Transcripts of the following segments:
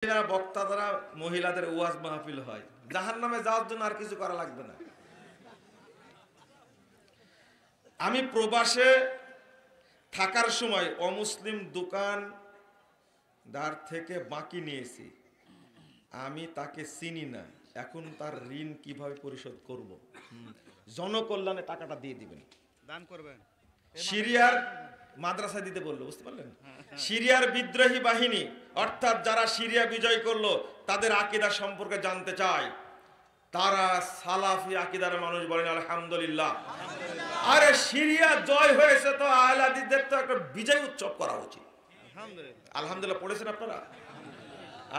যারা বক্তা দ্বারা মহিলাদের ওয়াজ মাহফিল হয়, জাহান্নামে যাওয়ার জন্য আর কিছু করা লাগবে না। আমি প্রবাসে থাকার সময় অমুসলিম দোকানদার থেকে বাকি নিয়েছি, আমি তাকে চিনি না, এখন তার ঋণ কিভাবে পরিশোধ করব? জনকল্যাণে টাকাটা দিয়ে দিবেন, দান করবেন। সিরিয়ার মাদ্রাসা দিতে বললো, বুঝতে পারলেন? সিরিয়ার বিদ্রোহী বাহিনী অর্থাৎ যারা সিরিয়া বিজয় করলো তাদের আকীদা সম্পর্কে জানতে চায়, তারা সালাফি আকীদার মানুষ বলেন আলহামদুলিল্লাহ। আরে সিরিয়া জয় হয়েছে তো আহলে হাদিসদের তো একটা বিজয় উৎসব করা উচিত। আলহামদুলিল্লাহ পড়েছেন আপনারা?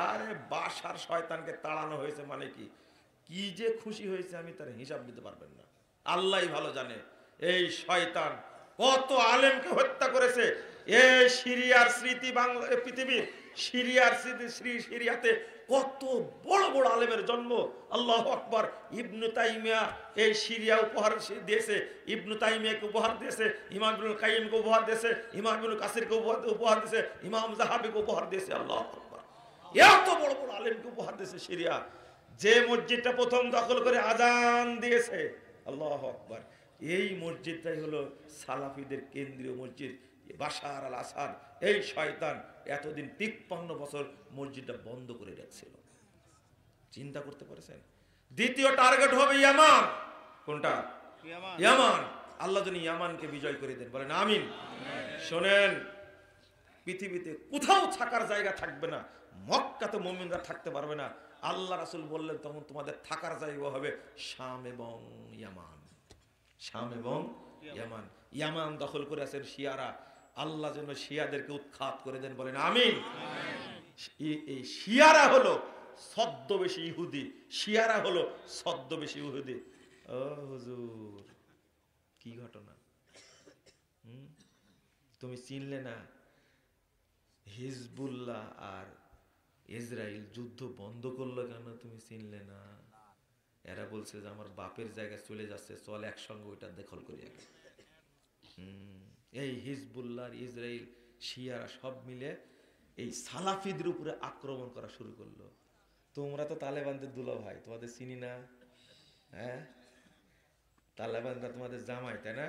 আরে বাশার শয়তানকে তাড়ানো হয়েছে মানে কি কি যে খুশি হয়েছে আমি তার হিসাব দিতে পারবেন না, আল্লাহই ভালো জানে। এই শয়তান কত আলেমকে হত্যা করেছে। এই সিরিয়ার স্মৃতি বাংলা পৃথিবীর সিরিয়ার স্মৃতি সিরিয়াতে কত বড় বড় আলেমের জন্ম। আল্লাহু আকবার। ইবনে তাইমিয়া এই সিরিয়া উপহার দিয়েছে, ইবনে তাইমিয়াকে উপহার দিয়েছে, ইমাম ইবনুল কাইয়িমকে উপহার দিয়েছে, ইমাম ইবনুল কাসিরকে উপহার দিয়েছে, ইমাম যাহাবিকে উপহার দিয়েছে। আল্লাহু আকবার। এত বড় বড় আলেমকে উপহার দিয়েছে সিরিয়া। যে মসজিদটা প্রথম দখল করে আজান দিয়েছে, আল্লাহু আকবার, এই মসজিদটাই হলো সালাফিদের কেন্দ্রীয় মসজিদ। বাশার আল আসাদ এই শয়তান এতদিন 53 বছর মসজিদটা বন্ধ করে রাখছিল। চিন্তা করতে পারছেন? দ্বিতীয় টার্গেট হবে ইয়ামান। কোনটা? ইয়ামান। আল্লাহ যেন ইয়ামানকে বিজয় করে দেন, বলেন আমিন। শোনেন, পৃথিবীতে কোথাও থাকার জায়গা থাকবে না, মক্কাতে মুমিনরা থাকতে পারবে না। আল্লাহ রাসূল বললেন তখন তোমাদের থাকার জায়গা হবে শাম এবং ইয়ামান। শাম এবং ইয়ামান। ইয়ামান দখল করে আছেন শিয়ারা। আল্লাহ যেন শিয়াদেরকে উৎখাত করে দেন, বলেন আমিন। এই শিয়ারা হলো ছদ্মবেশী ইহুদি, শিয়ারা হলো ছদ্মবেশী ইহুদি। ও হুজুর, কি ঘটনা? তুমি চিনলে না? হিজবুল্লাহ আর ইসরায়েল যুদ্ধ বন্ধ করলো কেন তুমি চিনলে না? এরা বলছে যে আমার বাপের জায়গায় চলে যাচ্ছে, চল একসঙ্গে ওইটা দখল করি আগে। এই হিজবুল্লাহ আর ইসরায়েল শিয়ারা সব মিলে এই সালাফিদের উপরে আক্রমণ করা শুরু করলো। তোমরা তো তালেবানদের দুলা ভাই, তোমাদের চিনি না? হ্যাঁ, তালেবানরা তোমাদের জামাই, তাই না?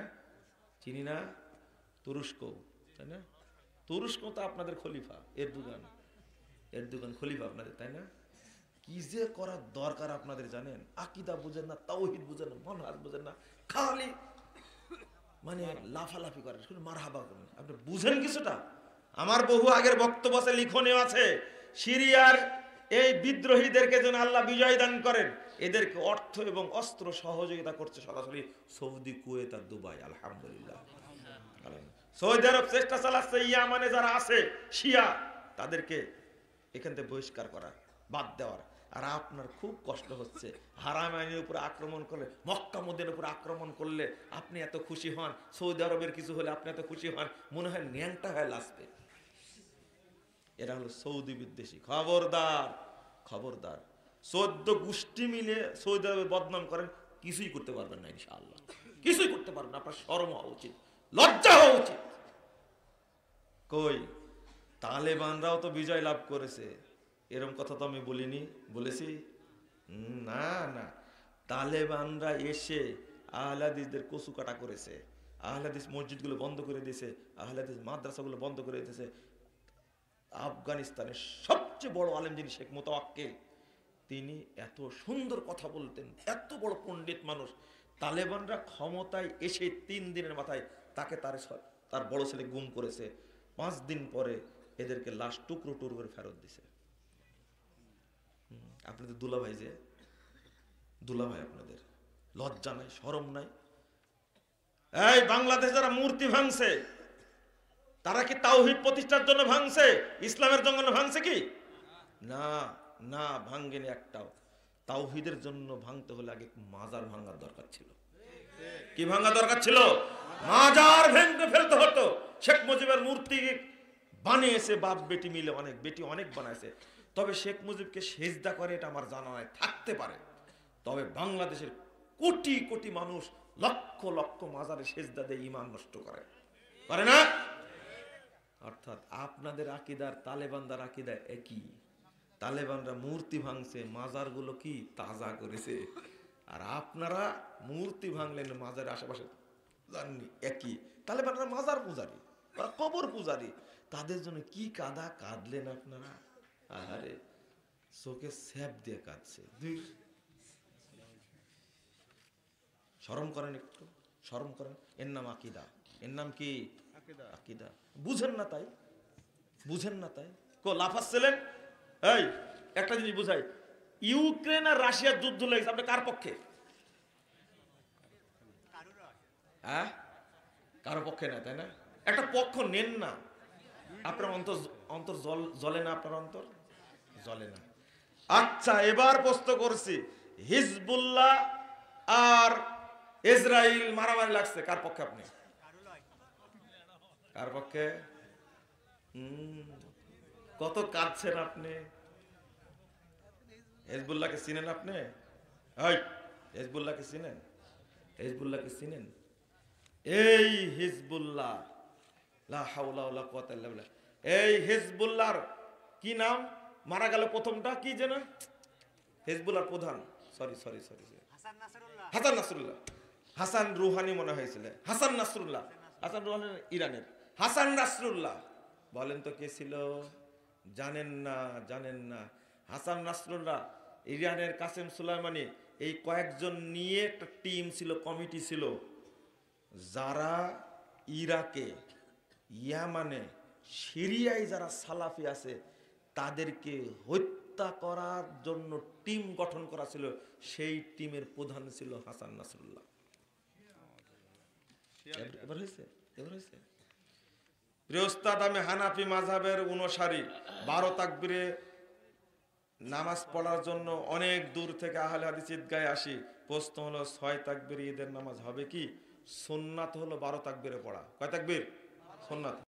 চিনি না? তুরস্ক, তাই না? তুরস্ক তো আপনাদের খলিফা, এরদোগান খলিফা আপনাদের, তাই না? কি যে করার দরকার আপনাদের জানেন? আকীদা বুঝেন না, তাওহীদ বুঝেন না, মানহাজ বুঝেন না, খালি মানে লাফালাফি করেন, শুধু মারহাবা করেন। আপনি বুঝেন কিছুটা? আমার বহু আগের বক্তব্য আছে, লিখনীয় আছে। সিরিয়ার এই বিদ্রোহীদেরকে যেন আল্লাহ বিজয় দান করেন। এদেরকে অর্থ এবং অস্ত্র সহযোগিতা করছে সরাসরি সৌদি, কুয়েত আর দুবাই। আলহামদুলিল্লাহ। সৌদি আরব চেষ্টা চালাচ্ছে ইয়ামানে যারা আছে শিয়া তাদেরকে এখান থেকে বহিষ্কার করা, বাদ দেওয়ার। আর আপনার খুব কষ্ট হচ্ছে, হারাম আইনের উপরে আক্রমণ করলে, মক্কা মদিনার উপরে আক্রমণ করলে আপনি এত খুশি হন, সৌদি আরবের কিছু হলে আপনি এত খুশি হন, মনে হয় ন্যাংটা হয়ে লাসবে। এরা হলো সৌদি বিদ্বেষী। খবরদার, খবরদার। 14 গোষ্ঠী মিলে সৌদি আরবের বদনাম করেন, কিছুই করতে পারবেন না ইনশাআল্লাহ, কিছুই করতে পারবেন না। আপনার শরম হওয়া উচিত, লজ্জা হওয়া উচিত। কই, তালেবানরাও তো বিজয় লাভ করেছে, এরকম কথা তো আমি বলিনি, বলেছি? না না, তালেবানরা এসে আহলে হাদিসদের কচু কাটা করেছে, আহলে হাদিস মসজিদগুলো বন্ধ করে দিয়েছে, আহলে হাদিস মাদ্রাসাগুলো বন্ধ করে দিয়েছে। আফগানিস্তানের সবচেয়ে বড় আলেম যিনি শেখ মোতাওয়াক্কেল, তিনি এত সুন্দর কথা বলতেন, এত বড় পণ্ডিত মানুষ। তালেবানরা ক্ষমতায় এসে 3 দিনের মাথায় তাকে তার বড় ছেলে গুম করেছে। 5 দিন পরে এদেরকে লাশ টুকরো টুকরো করে ফেরত দিছে। আপনাদের দুলাভাই, যে দুলাভাই, আপনাদের লজ্জা নাই, শরম নাই? এই বাংলাদেশ যারা মূর্তি ভাঙছে, তারা কি তাওহীদ প্রতিষ্ঠার জন্য ভাঙছে? ইসলামের জন্য ভাঙছে কি? না না, ভাঙেনি একটাও। তাওহীদের জন্য ভাঙতে হলে আগে মাজার ভাঙার দরকার ছিল। কি ভাঙা দরকার ছিল? মাজার ভেঙে ফেলতে হতো। শেখ মুজিবের মূর্তি বানিয়েছে বাপ বেটি মিলে, অনেক বেটি অনেক বানাইছে। তবে শেখ মুজিবকে সেজদা করে এটা আমার জানা নাই, থাকতে পারে। তবে বাংলাদেশের কোটি কোটি মানুষ লক্ষ লক্ষ মাজারে সেজদা দিয়ে ঈমান নষ্ট করে, পারে না? অর্থাৎ আপনাদের আকীদার তালেবানদের আকীদা একই। তালেবানরা মূর্তি ভাঙছে, মাজারগুলো কি তাজা করেছে। আর আপনারা মূর্তি ভাঙলেন, মাজারের আশেপাশে জাননি একই। তালেবানরা মাজার পূজারি, ওরা কবর পূজারি, তাদের জন্য কি কাঁদা কাঁদলেন আপনারা। আরে চোখে স্যাপ দিয়ে কাঁদছে। শরম করেন, একটু শরম করেন। এর নাম আকিদা, এর নাম কি আকিদা। বুঝেন না তাই, বুঝেন না তাই লাফাচ্ছিলেন। এই একটা জিনিস বুঝাই, ইউক্রেন আর রাশিয়ার যুদ্ধ লেগেছে, আপনি কার পক্ষে? হ্যাঁ, কারো পক্ষে না, তাই না? একটা পক্ষ নেন না। আপনার অন্তর অন্তর জ্বলে না? আপনার অন্তর জ্বলে না? আচ্ছা, এবার প্রশ্ন করছি, হিজবুল্লাহ আর ইসরায়েল মারামারি লাগছে, কার পক্ষে আপনি? কার পক্ষে? কত কাঁদছেন আপনি। হিজবুল্লাহকে চিনেন আপনি? হিজবুল্লাহকে চিনেন? হিজবুল্লাহকে চিনেন? এই হিজবুল্লাহ, লা হাওলা ওয়ালা কুওয়াতা ইল্লা বিল্লাহ, এই হিজবুল্লাহর কি নাম? মারা গেল প্রথমটা কি যেন, হিজবুল্লাহর প্রধান, sorry sorry sorry Hasan Nasrullah, Hassan Rouhani মনে হয়েছিল, হাসান নাসরুল্লাহ, হাসান রুহানি ইরানের। হাসান নাসরুল্লাহ বলেন তো কে ছিল? জানেন না, জানেন না। হাসান নাসরুল্লাহ, ইরানের কাসেম সুলাইমানি, এই কয়েকজন নিয়ে একটা টিম ছিল, কমিটি ছিল, যারা ইরাকে, ইয়ামানে, সিরিয়ায় যারা সালাফি আছে তাদেরকে হত্যা করার জন্য টিম গঠন করা ছিল। সেই টিমের প্রধান ছিল হাসান নাসরুল্লাহ। এবার হয়েছে, এবার হয়েছে। প্রিয় উস্তাদ, আমি হানাফি মাযহাবের অনুসারী। 12 তাকবীরে নামাজ পড়ার জন্য অনেক দূর থেকে আহলে হাদিস ঈদগাহে আসি। প্রশ্ন হলো, 6 তাকবীর ঈদের নামাজ হবে কি? সুন্নাত হলো 12 তাকবীরে পড়া। কয় তাকবীর? সুন্নাত।